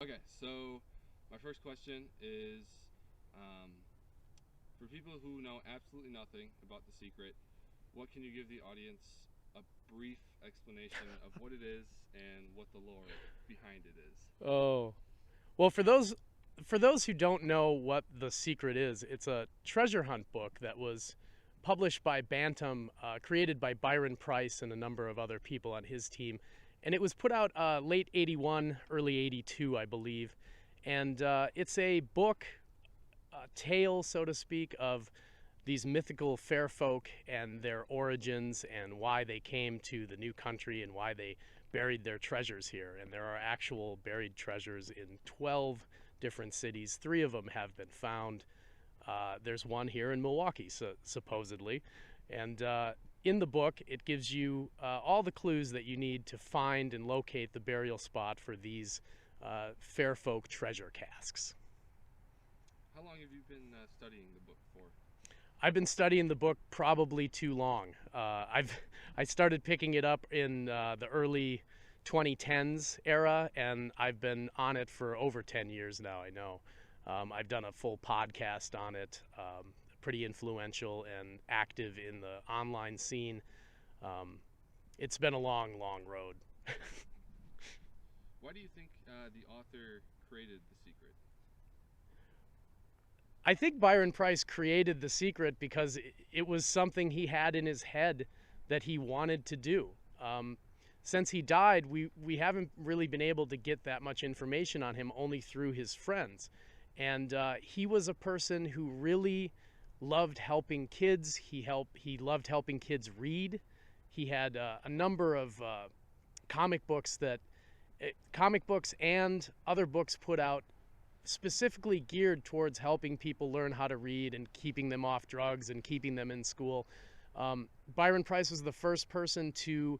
Okay, so my first question is, for people who know absolutely nothing about The Secret, what can you give the audience a brief explanation of what it is and what the lore behind it is? Oh, well, for those who don't know what The Secret is, it's a treasure hunt book that was published by Bantam, created by Byron Preiss and a number of other people on his team, and it was put out late '81, early '82, I believe, and it's a book, a tale, so to speak, of these mythical fair folk and their origins and why they came to the new country and why they buried their treasures here. And there are actual buried treasures in 12 different cities. Three of them have been found. There's one here in Milwaukee, supposedly. And in the book, it gives you all the clues that you need to find and locate the burial spot for these fair folk treasure casks. How long have you been studying the book for? I've been studying the book probably too long. I started picking it up in the early 2010s era, and I've been on it for over 10 years now. I know. I've done a full podcast on it. Pretty influential and active in the online scene. Um, it's been a long, long road. Why do you think the author created The Secret? I think Byron Preiss created The Secret because it was something he had in his head that he wanted to do. Since he died, we haven't really been able to get that much information on him, only through his friends. And he was a person who really loved helping kids. He loved helping kids read. He had a number of comic books that comic books and other books put out specifically geared towards helping people learn how to read and keeping them off drugs and keeping them in school. Byron Preiss was the first person to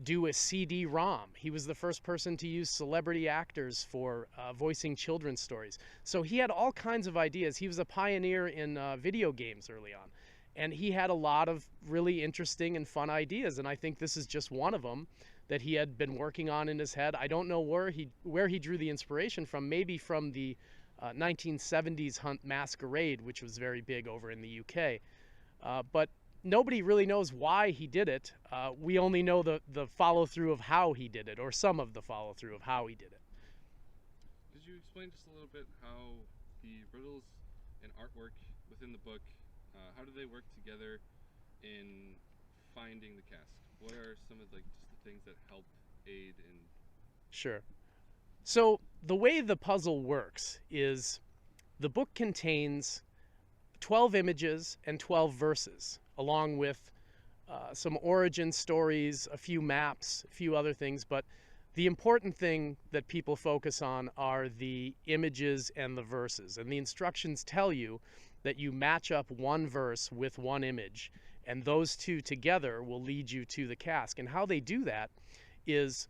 do a CD-ROM. He was the first person to use celebrity actors for voicing children's stories. So he had all kinds of ideas. He was a pioneer in video games early on. And he had a lot of really interesting and fun ideas. And I think this is just one of them that he had been working on in his head. I don't know where he drew the inspiration from. Maybe from the 1970s Hunt Masquerade, which was very big over in the UK. But nobody really knows why he did it. We only know the follow through of how he did it, or some of the follow through of how he did it. Could you explain just a little bit how the riddles and artwork within the book, how do they work together in finding the cask? What are some of like just the things that help aid in? Sure. So the way the puzzle works is the book contains 12 images and 12 verses, along with some origin stories, a few maps, a few other things. But the important thing that people focus on are the images and the verses. And the instructions tell you that you match up one verse with one image, and those two together will lead you to the cask. And how they do that is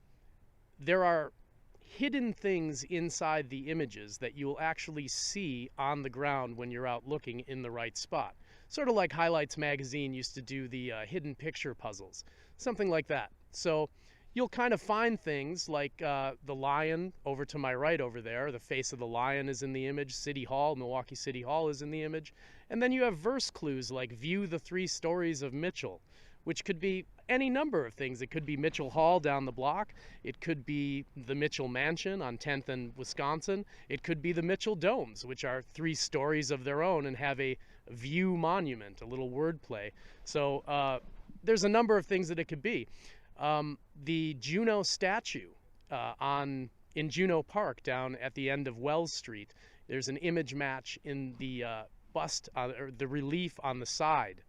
there are hidden things inside the images that you will actually see on the ground when you're out looking in the right spot. Sort of like Highlights Magazine used to do the hidden picture puzzles, something like that. So you'll kind of find things like the lion over to my right over there. The face of the lion is in the image. City Hall, Milwaukee City Hall is in the image. And then you have verse clues like view the 3 stories of Mitchell, which could be any number of things. It could be Mitchell Hall down the block. It could be the Mitchell Mansion on 10th and Wisconsin. It could be the Mitchell Domes, which are 3 stories of their own and have a view monument, a little wordplay. So there's a number of things that it could be. The Juneau statue in Juneau Park down at the end of Wells Street, there's an image match in the bust, or the relief on the side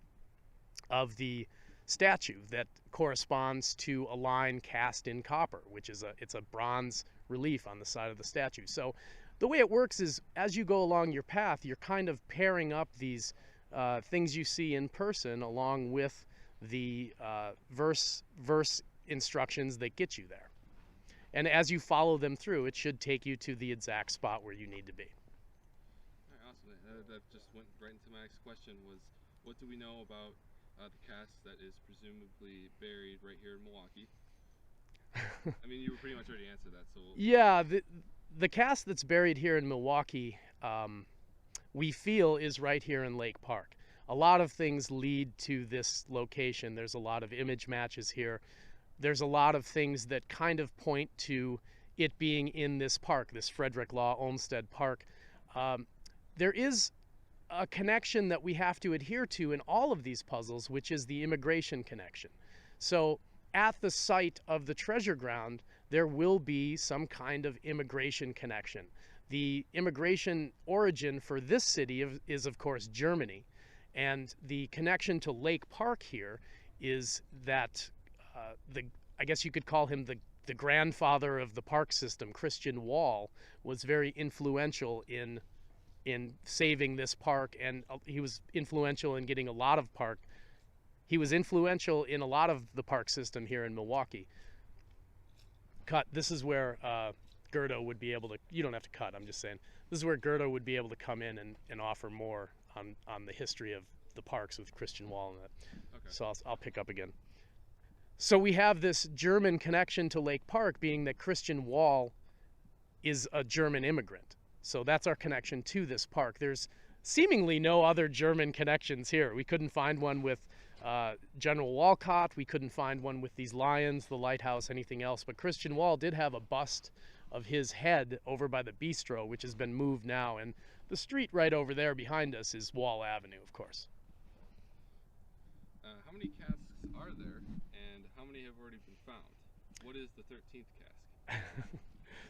of the statue that corresponds to a line cast in copper, which is it's a bronze relief on the side of the statue. So the way it works is as you go along your path, you're kind of pairing up these things you see in person along with the verse instructions that get you there. And as you follow them through, it should take you to the exact spot where you need to be. All right, awesome. That just went right into my next question was, what do we know about the cask that is presumably buried right here in Milwaukee? I mean, you pretty much already answered that. So Yeah, the cask that's buried here in Milwaukee, we feel is right here in Lake Park. A lot of things lead to this location. There's a lot of image matches here. There's a lot of things that kind of point to it being in this park, this Frederick Law Olmsted Park. There is a connection that we have to adhere to in all of these puzzles, which is the immigration connection. So at the site of the treasure ground, there will be some kind of immigration connection. The immigration origin for this city is, of course, Germany. And the connection to Lake Park here is that I guess you could call him the grandfather of the park system, Christian Wall, was very influential in saving this park, and he was influential in getting a lot of park. He was influential in a lot of the park system here in Milwaukee. Cut. This is where Gerdo would be able to. You don't have to cut. I'm just saying. This is where Gerdo would be able to come in and offer more on the history of the parks with Christian Wall and that. Okay. So I'll pick up again. So we have this German connection to Lake Park, being that Christian Wall is a German immigrant. So that's our connection to this park. There's seemingly no other German connections here. We couldn't find one with General Walcott. We couldn't find one with these lions, the lighthouse, anything else. But Christian Wall did have a bust of his head over by the bistro, which has been moved now. And the street right over there behind us is Wall Avenue, of course. How many casks are there, and how many have already been found? What is the 13th cask?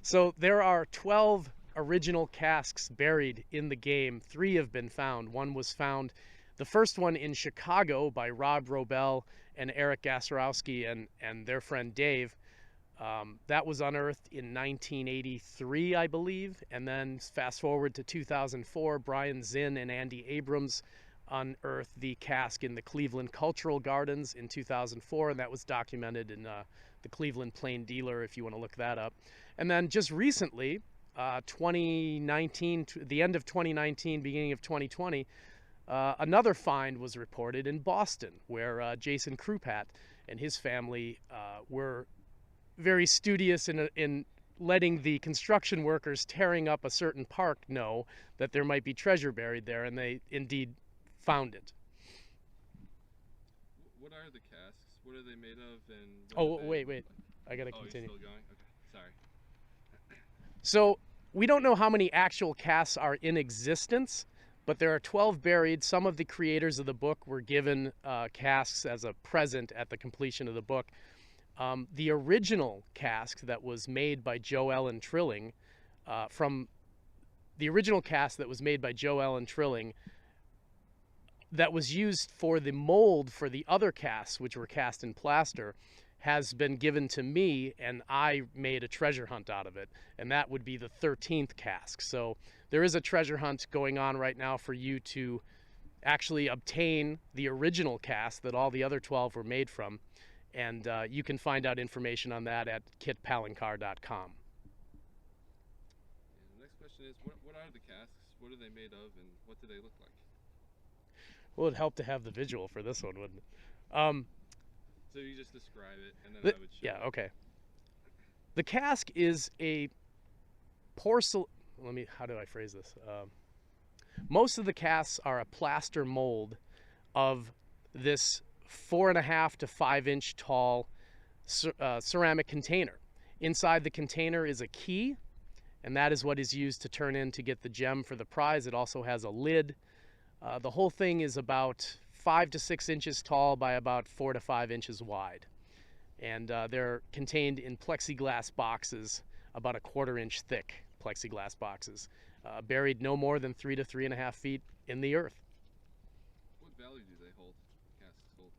So there are 12 original casks buried in the game. 3 have been found. One was found, the first one in Chicago by Rob Robel and Eric Gasorowski and their friend Dave. That was unearthed in 1983, I believe. And then fast forward to 2004, Brian Zinn and Andy Abrams unearthed the cask in the Cleveland Cultural Gardens in 2004, and that was documented in the Cleveland Plain Dealer, if you want to look that up. And then just recently, 2019, the end of 2019, beginning of 2020, another find was reported in Boston, where Jason Krupat and his family were very studious in letting the construction workers tearing up a certain park know that there might be treasure buried there, and they indeed found it. What are the casks? What are they made of? And oh, wait. I gotta continue. You're still going? Okay, sorry. So we don't know how many actual casks are in existence, but there are 12 buried. Some of the creators of the book were given casks as a present at the completion of the book. The original cask that was made by Joe Ellen Trilling, that was used for the mold for the other casks, which were cast in plaster, has been given to me, and I made a treasure hunt out of it, and that would be the 13th cask. So there is a treasure hunt going on right now for you to actually obtain the original cask that all the other 12 were made from, and you can find out information on that at kitpalinkar.com. And the next question is, what are the casks? What are they made of, and what do they look like? Well, it'd help to have the visual for this one, wouldn't it? So you just describe it, and then I would show yeah, it. okay. The cask is a porcelain. How do I phrase this? Most of the casks are a plaster mold of this 4.5 to 5 inch tall ceramic container. Inside the container is a key, and that is what is used to turn in to get the gem for the prize. It also has a lid. The whole thing is about 5 to 6 inches tall by about 4 to 5 inches wide. And they're contained in plexiglass boxes, about 1/4 inch thick plexiglass boxes, buried no more than 3 to 3.5 feet in the earth. What value do they hold? Casks hold?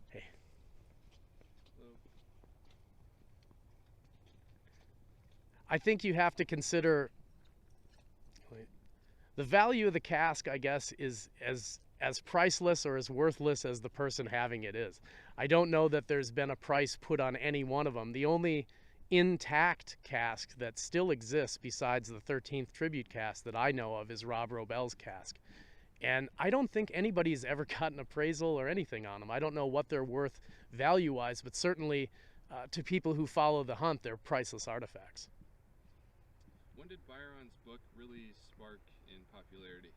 Hey. Hello? I think you have to consider the value of the cask, I guess, is as priceless or as worthless as the person having it is. I don't know that there's been a price put on any one of them. The only intact cask that still exists besides the 13th tribute cask that I know of is Rob Robel's cask. And I don't think anybody's ever gotten appraisal or anything on them. I don't know what they're worth value-wise, but certainly to people who follow the hunt, they're priceless artifacts. When did Byron's book really spark in popularity?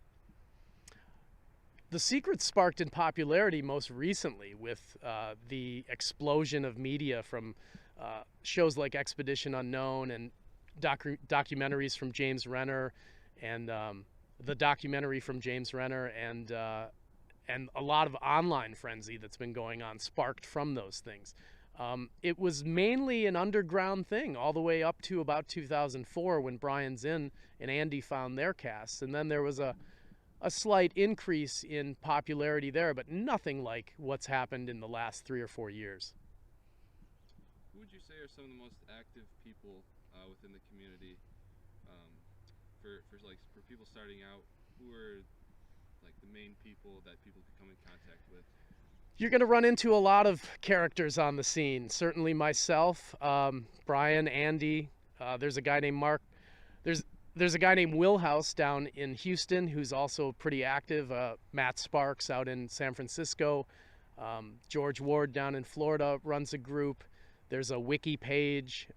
The Secret sparked in popularity most recently with the explosion of media from shows like Expedition Unknown and documentaries from James Renner, and the documentary from James Renner, and a lot of online frenzy that's been going on sparked from those things. It was mainly an underground thing all the way up to about 2004 when Brian Zinn and Andy found their casts, and then there was a slight increase in popularity there, but nothing like what's happened in the last 3 or 4 years. Who would you say are some of the most active people within the community for people starting out? Who are like the main people that people could come in contact with? You're going to run into a lot of characters on the scene. Certainly myself, Brian, Andy. There's a guy named Mark. There's a guy named Will House down in Houston who's also pretty active. Matt Sparks out in San Francisco. George Ward down in Florida runs a group. There's a wiki page.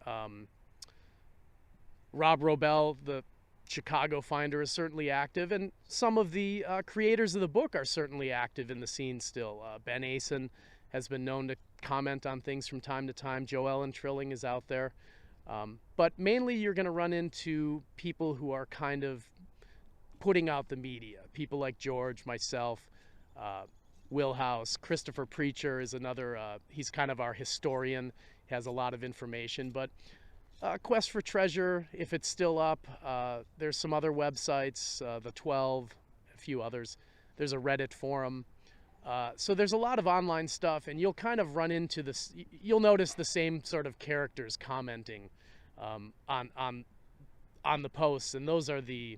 Rob Robel, the Chicago Finder, is certainly active, and some of the creators of the book are certainly active in the scene still. Ben Asen has been known to comment on things from time to time. Joe Ellen Trilling is out there. But mainly you're going to run into people who are kind of putting out the media. People like George, myself, Will House. Christopher Preacher is another, he's kind of our historian, has a lot of information. But Quest for Treasure, if it's still up, there's some other websites, The 12, a few others. There's a Reddit forum. So there's a lot of online stuff, and you'll kind of run into this. You'll notice the same sort of characters commenting on the posts, and those are the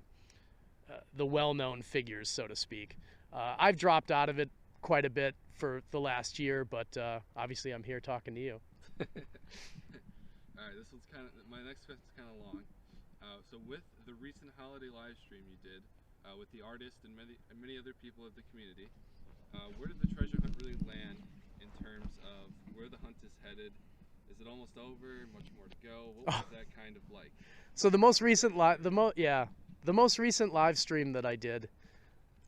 well-known figures, so to speak. I've dropped out of it quite a bit for the last year, but obviously I'm here talking to you. All right, this one's my next question's kind of long. So with the recent holiday live stream you did with the artist and many other people of the community, where did the treasure hunt really land in terms of where the hunt is headed? Is it almost over? Much more to go? What was that kind of like? So the most recent live stream that I did,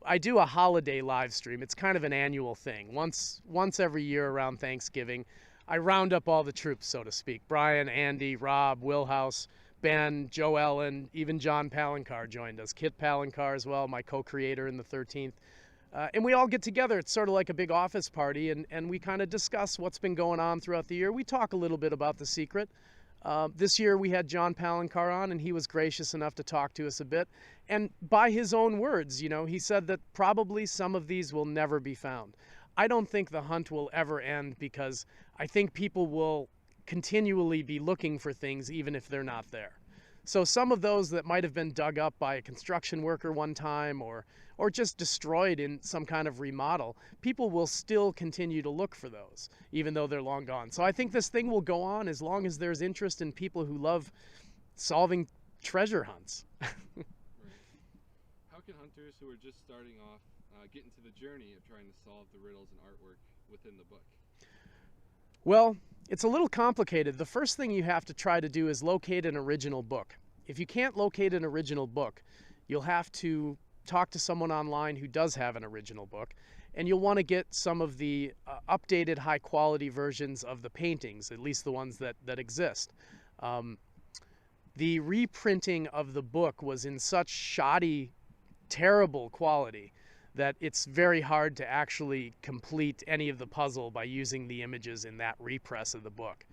I do a holiday live stream. It's kind of an annual thing. Once every year around Thanksgiving, I round up all the troops, so to speak. Brian, Andy, Rob, Will House, Ben, Joe Ellen, even John Palancar joined us. Kit Palancar as well, my co-creator in the 13th. And we all get together. It's sort of like a big office party, and we kind of discuss what's been going on throughout the year. We talk a little bit about The Secret. This year we had John Palancar on, and he was gracious enough to talk to us a bit. And by his own words, you know, he said that probably some of these will never be found. I don't think the hunt will ever end, because I think people will continually be looking for things even if they're not there. So some of those that might have been dug up by a construction worker one time or just destroyed in some kind of remodel, people will still continue to look for those, even though they're long gone. So I think this thing will go on as long as there's interest in people who love solving treasure hunts. Right. How can hunters who are just starting off get into the journey of trying to solve the riddles and artwork within the book? Well, it's a little complicated. The first thing you have to try to do is locate an original book. If you can't locate an original book, you'll have to talk to someone online who does have an original book, and you'll want to get some of the updated high-quality versions of the paintings, at least the ones that exist. The reprinting of the book was in such shoddy, terrible quality that it's very hard to actually complete any of the puzzle by using the images in that repress of the book.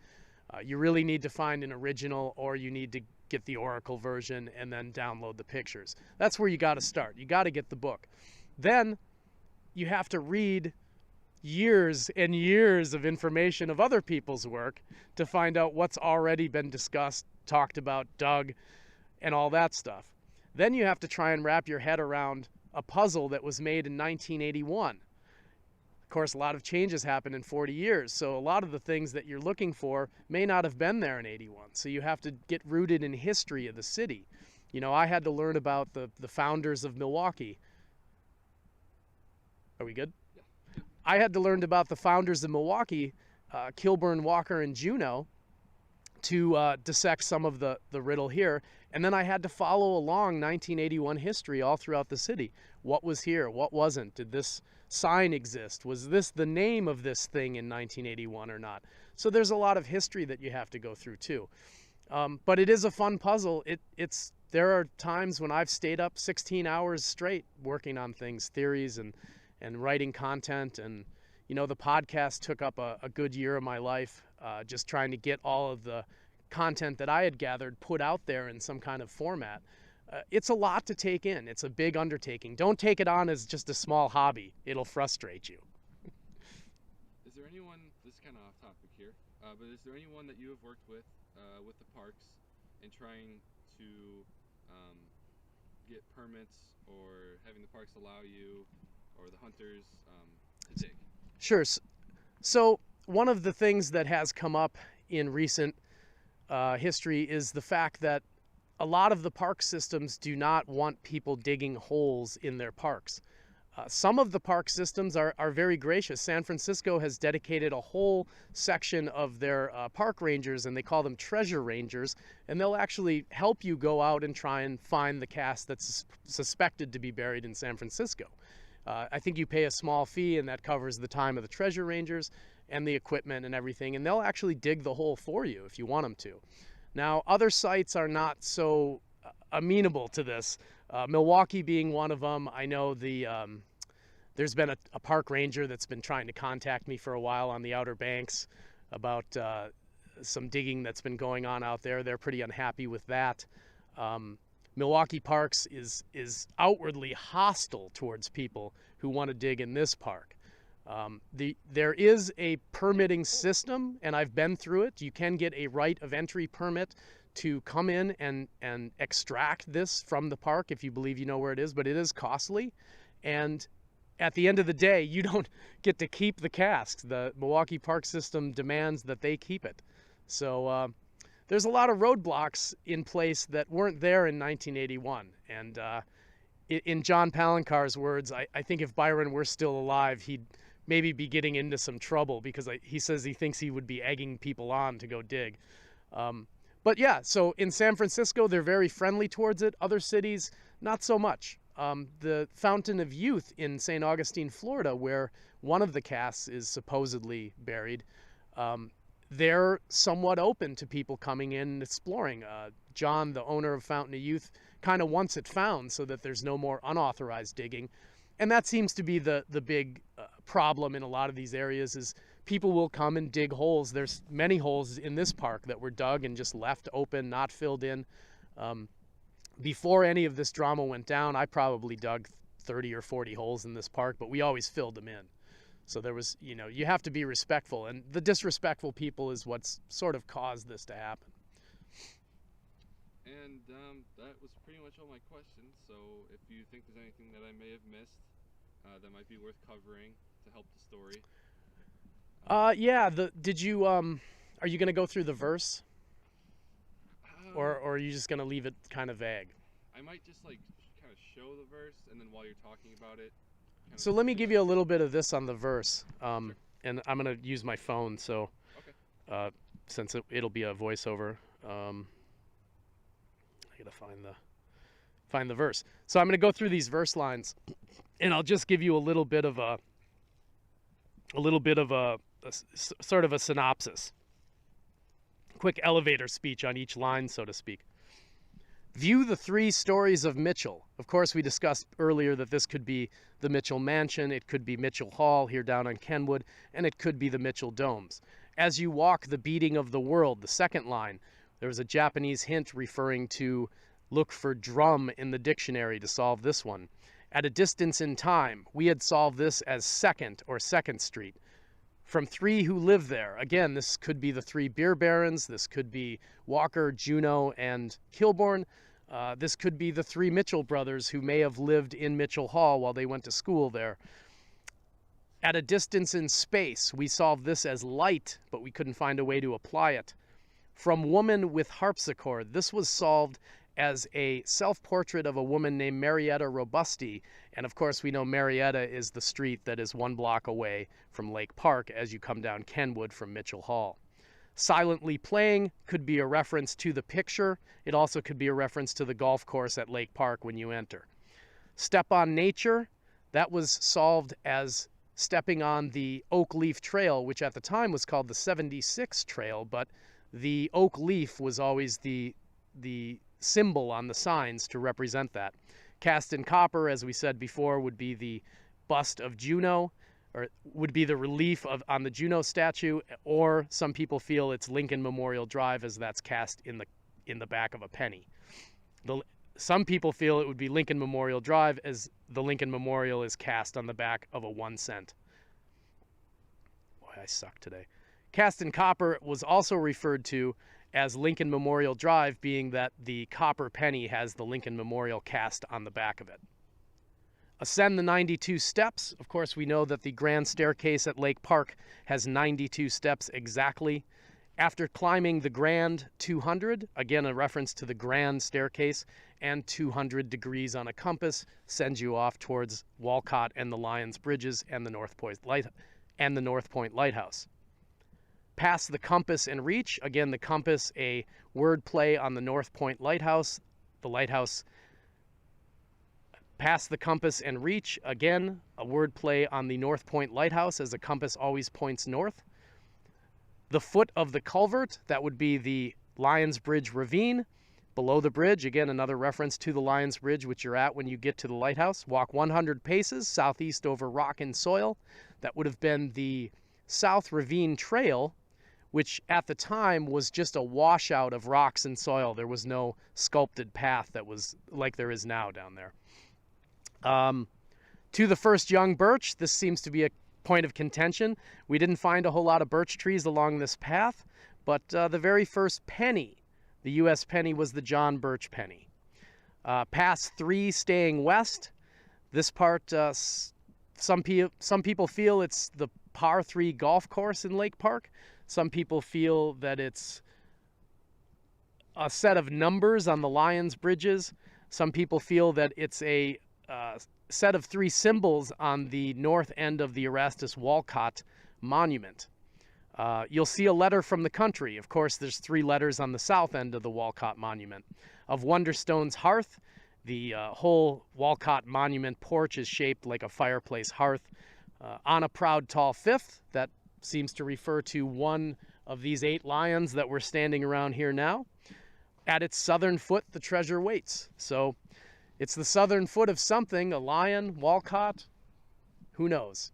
You really need to find an original, or you need to get the Oracle version and then download the pictures. That's where you got to start. You got to get the book. Then you have to read years and years of information of other people's work to find out what's already been discussed, talked about, dug, and all that stuff. Then you have to try and wrap your head around a puzzle that was made in 1981. Of course, a lot of changes happened in 40 years, so a lot of the things that you're looking for may not have been there in 81. So you have to get rooted in history of the city. You know, I had to learn about the founders of Milwaukee. Are we good? Yeah. I had to learn about the founders of Milwaukee, Kilburn, Walker, and Juneau, to dissect some of the riddle here. And then I had to follow along 1981 history all throughout the city. What was here? What wasn't? Did this sign exist? Was this the name of this thing in 1981 or not? So there's a lot of history that you have to go through too. But it is a fun puzzle. There are times when I've stayed up 16 hours straight working on things, theories and writing content. And, you know, the podcast took up a good year of my life, just trying to get all of the content that I had gathered put out there in some kind of format. It's a lot to take in. It's a big undertaking. Don't take it on as just a small hobby. It'll frustrate you. Is there anyone, this is kind of off topic here, but is there anyone that you have worked with the parks in trying to get permits or having the parks allow you or the hunters to dig? Sure. So one of the things that has come up in recent history is the fact that a lot of the park systems do not want people digging holes in their parks. Some of the park systems are very gracious. San Francisco has dedicated a whole section of their park rangers, and they call them treasure rangers, and they'll actually help you go out and try and find the cask that's suspected to be buried in San Francisco. I think you pay a small fee, and that covers the time of the treasure rangers and the equipment and everything, and they'll actually dig the hole for you if you want them to. Now, other sites are not so amenable to this. Milwaukee being one of them. I know there's been a park ranger that's been trying to contact me for a while on the Outer Banks about some digging that's been going on out there. They're pretty unhappy with that. Milwaukee Parks is outwardly hostile towards people who want to dig in this park. There is a permitting system, and I've been through it. You can get a right of entry permit to come in and extract this from the park if you believe you know where it is, but it is costly. And at the end of the day, you don't get to keep the casks. The Milwaukee Park System demands that they keep it. So there's a lot of roadblocks in place that weren't there in 1981. And in John Palancar's words, I think if Byron were still alive, he'd maybe be getting into some trouble because he says he thinks he would be egging people on to go dig. But yeah, so in San Francisco, they're very friendly towards it. Other cities, not so much. The Fountain of Youth in St. Augustine, Florida, where one of the casks is supposedly buried, they're somewhat open to people coming in and exploring. John, the owner of Fountain of Youth, kind of wants it found so that there's no more unauthorized digging. And that seems to be the big problem in a lot of these areas is people will come and dig holes. There's many holes in this park that were dug and just left open, not filled in. Before any of this drama went down, I probably dug 30 or 40 holes in this park, but we always filled them in. So there was, you have to be respectful, and the disrespectful people is what's sort of caused this to happen. And that was pretty much all my questions. So if you think there's anything that I may have missed that might be worth covering to help the story. Yeah. Are you going to go through the verse? Or are you just going to leave it kind of vague? I might just kind of show the verse, and then while you're talking about it. So let me give you a little bit of this on the verse. Sure. And I'm going to use my phone, so okay. Since it'll be a voiceover, I got to find the verse. So I'm going to go through these verse lines, and I'll just give you a little bit of a sort of a synopsis. Quick elevator speech on each line, so to speak. View the three stories of Mitchell. Of course, we discussed earlier that this could be the Mitchell Mansion, it could be Mitchell Hall here down on Kenwood, and it could be the Mitchell Domes. As you walk the beating of the world, the second line, there was a Japanese hint referring to look for drum in the dictionary to solve this one. At a distance in time, we had solved this as Second or Second Street. From three who live there. Again, this could be the three beer barons. This could be Walker, Juneau, and Kilbourne. This could be the three Mitchell brothers who may have lived in Mitchell Hall while they went to school there. At a distance in space, we solved this as light, but we couldn't find a way to apply it. From woman with harpsichord, this was solved as a self-portrait of a woman named Marietta Robusti. And of course, we know Marietta is the street that is 1 block away from Lake Park as you come down Kenwood from Mitchell Hall. Silently playing could be a reference to the picture. It also could be a reference to the golf course at Lake Park when you enter. Step on nature, that was solved as stepping on the oak leaf trail, which at the time was called the 76 trail, but the oak leaf was always the symbol on the signs to represent that. Cast in copper, as we said before, would be the bust of Juno, or would be the relief on the Juno statue, or some people feel it's Lincoln Memorial Drive, as that's cast in the back of a penny. Some people feel it would be Lincoln Memorial Drive, as the Lincoln Memorial is cast on the back of a 1 cent. Boy, I suck today. Cast in copper was also referred to as Lincoln Memorial Drive, being that the copper penny has the Lincoln Memorial cast on the back of it. Ascend the 92 steps. Of course, we know that the grand staircase at Lake Park has 92 steps exactly. After climbing the grand 200, again a reference to the grand staircase, and 200 degrees on a compass sends you off towards Walcott and the Lions Bridges and the North Point Lighthouse. Pass the compass and reach. Again, the compass, a word play on the North Point Lighthouse. The lighthouse. Pass the compass and reach. Again, a word play on the North Point Lighthouse, as a compass always points north. The foot of the culvert, that would be the Lions Bridge ravine. Below the bridge, again, another reference to the Lions Bridge, which you're at when you get to the lighthouse. Walk 100 paces southeast over rock and soil. That would have been the South Ravine Trail, which at the time was just a washout of rocks and soil. There was no sculpted path that was like there is now down there. To the first young birch, this seems to be a point of contention. We didn't find a whole lot of birch trees along this path, but the very first penny, the U.S. penny, was the John Birch penny. Pass 3 staying west. This part, some people feel it's the par 3 golf course in Lake Park. Some people feel that it's a set of numbers on the Lions Bridges. Some people feel that it's a set of 3 symbols on the north end of the Erastus Walcott Monument. You'll see a letter from the country. Of course, there's 3 letters on the south end of the Walcott Monument. Of Wonderstone's hearth, the whole Walcott Monument porch is shaped like a fireplace hearth. On a proud tall fifth, that seems to refer to one of these 8 lions that we're standing around here now. At its southern foot, the treasure waits. So it's the southern foot of something, a lion, Walcott, who knows?